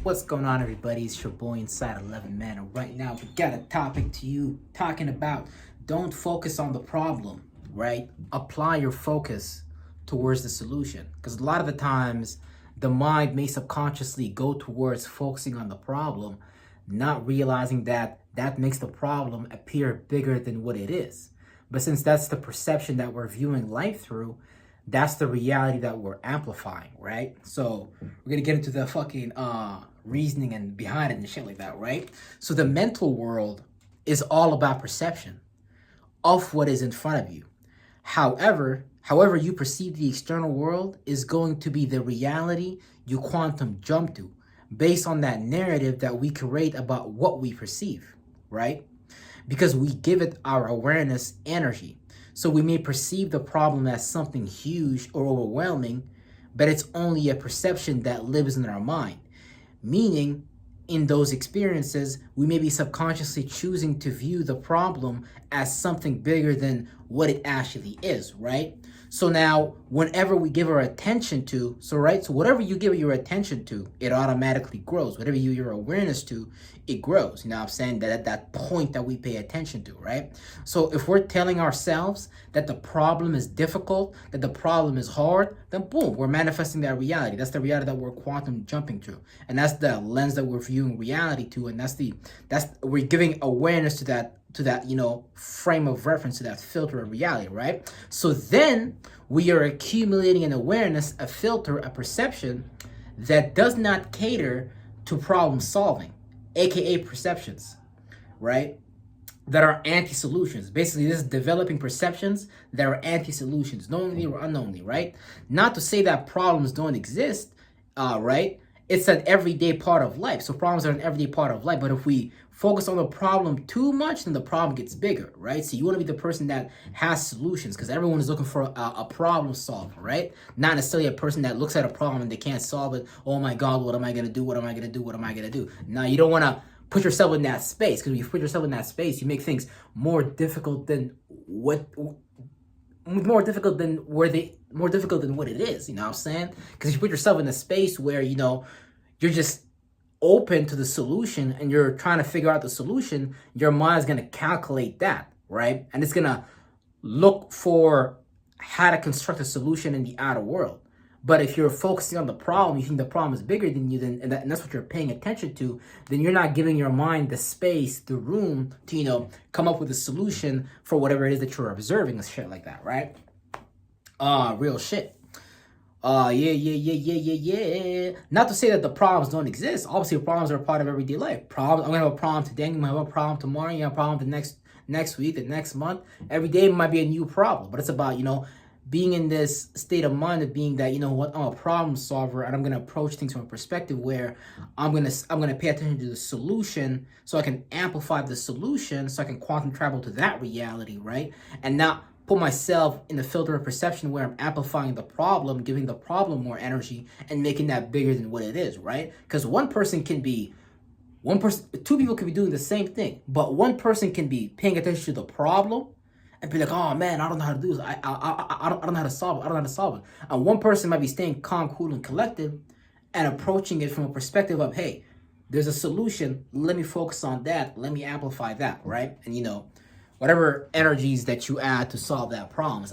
What's going on, everybody? It's your boy Inside 11 Man, and right now we got a topic to you talking about don't focus on the problem, right? Apply your focus towards the solution. Because a lot of the times, the mind may subconsciously go towards focusing on the problem, not realizing that that makes the problem appear bigger than what it is. But since that's the perception that we're viewing life through, that's the reality that we're amplifying, right? So we're gonna get into the fucking reasoning and behind it and shit like that, right? So the mental world is all about perception of what is in front of you. However you perceive the external world is going to be the reality you quantum jump to based on that narrative that we create about what we perceive, right? Because we give it our awareness energy. So we may perceive the problem as something huge or overwhelming, but it's only a perception that lives in our mind. Meaning, in those experiences, we may be subconsciously choosing to view the problem as something bigger than what it actually is, right? So now, whenever we give our attention to, so whatever you give your attention to, it automatically grows. Whatever you your awareness to, it grows. You know what I'm saying? That at that point that we pay attention to, right? So if we're telling ourselves that the problem is difficult, that the problem is hard, then boom, we're manifesting that reality. That's the reality that we're quantum jumping to. And that's the lens that we're viewing reality to. And we're giving awareness to that frame of reference, to that filter of reality, right? So then we are accumulating an awareness, a filter, a perception that does not cater to problem solving, aka perceptions, right? That are anti-solutions. Basically, this is developing perceptions that are anti-solutions, knowingly or unknowingly, right? Not to say that problems don't exist, right? It's an everyday part of life. So problems are an everyday part of life. But if we focus on the problem too much, then the problem gets bigger, right? So you want to be the person that has solutions, because everyone is looking for a problem solver, right? Not necessarily a person that looks at a problem and they can't solve it. Oh my God, what am I going to do? What am I going to do? What am I going to do? Now, you don't want to put yourself in that space, because when you put yourself in that space, you make things more difficult than what it is, you know what I'm saying? Because you put yourself in a space where, you're just open to the solution and you're trying to figure out the solution, your mind's going to calculate that, right? And it's going to look for how to construct a solution in the outer world. But if you're focusing on the problem, you think the problem is bigger than you, and that's what you're paying attention to, then you're not giving your mind the space, the room to, come up with a solution for whatever it is that you're observing and shit like that, right? Real shit. Yeah. Not to say that the problems don't exist. Obviously, problems are a part of everyday life. I'm gonna have a problem today. I'm gonna have a problem tomorrow. You have a problem the next week, the next month. Every day might be a new problem. But it's about being in this state of mind of being that I'm a problem solver, and I'm gonna approach things from a perspective where I'm gonna pay attention to the solution, so I can amplify the solution, so I can quantum travel to that reality, right? And not put myself in the filter of perception where I'm amplifying the problem, giving the problem more energy, and making that bigger than what it is, right? Because two people can be doing the same thing, but one person can be paying attention to the problem and be like, oh man, I don't know how to do this. I don't know how to solve it. I don't know how to solve it. And one person might be staying calm, cool, and collected and approaching it from a perspective of, hey, there's a solution. Let me focus on that. Let me amplify that, right? And whatever energies that you add to solve that problem,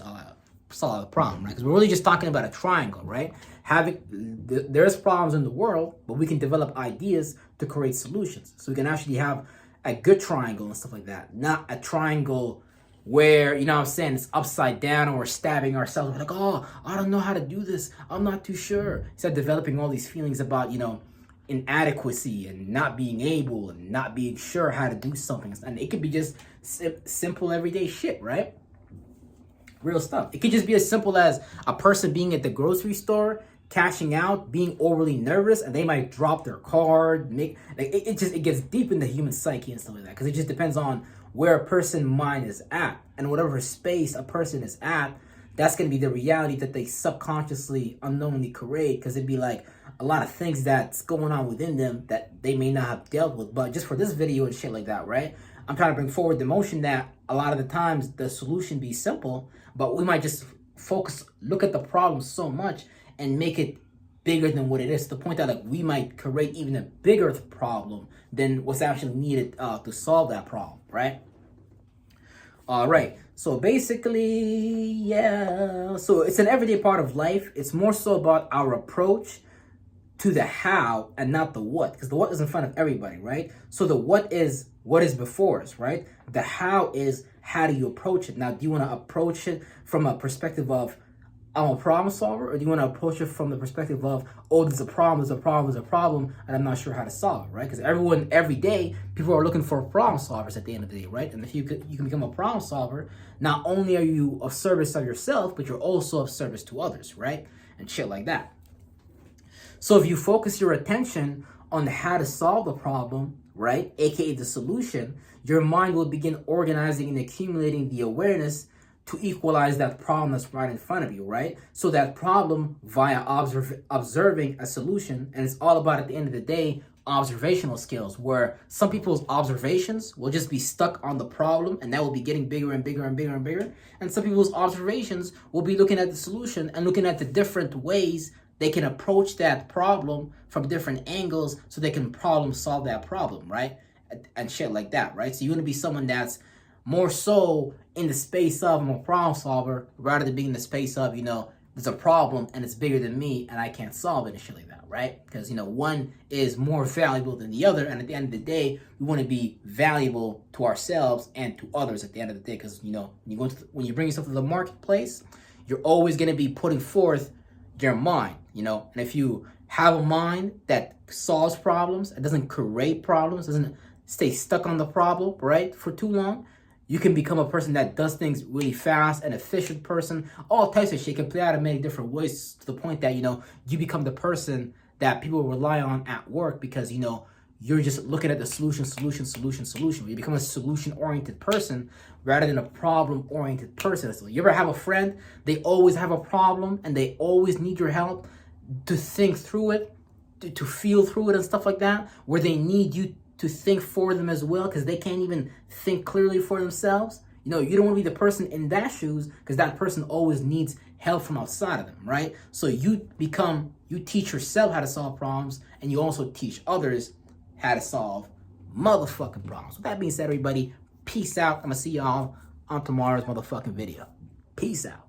solve the problem, right? Because we're really just talking about a triangle, right? There's problems in the world, but we can develop ideas to create solutions. So we can actually have a good triangle and stuff like that, not a triangle where, it's upside down and we're stabbing ourselves. We're like, oh, I don't know how to do this. I'm not too sure. Instead of developing all these feelings about, inadequacy and not being able and not being sure how to do something. And it could be just simple everyday shit, right? Real stuff. It could just be as simple as a person being at the grocery store, cashing out, being overly nervous, and they might drop their card. It gets deep in the human psyche and stuff like that, because it just depends on where a person's mind is at, and whatever space a person is at, that's going to be the reality that they subconsciously, unknowingly create, because it'd be like a lot of things that's going on within them that they may not have dealt with. But just for this video and shit like that, right? I'm trying to bring forward the motion that a lot of the times the solution be simple, but we might just look at the problem so much and make it bigger than what it is, to the point that like we might create even a bigger problem than what's actually needed to solve that problem, right? All right. So basically, yeah. So it's an everyday part of life. It's more so about our approach to the how and not the what, because the what is in front of everybody, right? So the what is before us, right? The how is how do you approach it. Now, do you want to approach it from a perspective of I'm a problem solver, or do you want to approach it from the perspective of, oh, there's a problem, and I'm not sure how to solve it, right? Because every day, people are looking for problem solvers at the end of the day, right? And if you can become a problem solver, not only are you of service of yourself, but you're also of service to others, right? And shit like that. So if you focus your attention on how to solve the problem, right, aka the solution, your mind will begin organizing and accumulating the awareness to equalize that problem that's right in front of you, right? So that problem via observing a solution, and it's all about, at the end of the day, observational skills, where some people's observations will just be stuck on the problem, and that will be getting bigger and bigger and bigger and bigger. And some people's observations will be looking at the solution and looking at the different ways they can approach that problem from different angles so they can problem solve that problem, right? And shit like that, right? So you want to be someone that's more so in the space of, I'm a problem solver, rather than being in the space of, there's a problem and it's bigger than me and I can't solve it and shit like that, right? Because, one is more valuable than the other. And at the end of the day, we want to be valuable to ourselves and to others at the end of the day. Because, when you bring yourself to the marketplace, you're always going to be putting forth your mind, and if you have a mind that solves problems, it doesn't create problems, doesn't stay stuck on the problem, right, for too long, you can become a person that does things really fast, an efficient person, all types of shit. Can play out in many different ways, to the point that, you become the person that people rely on at work, because, you're just looking at the solution. You become a solution-oriented person rather than a problem-oriented person. So you ever have a friend, they always have a problem and they always need your help to think through it, to feel through it and stuff like that, where they need you to think for them as well, because they can't even think clearly for themselves. You don't want to be the person in that shoes, because that person always needs help from outside of them, right? So you teach yourself how to solve problems, and you also teach others how to solve motherfucking problems. With that being said, everybody, peace out. I'm gonna see y'all on tomorrow's motherfucking video. Peace out.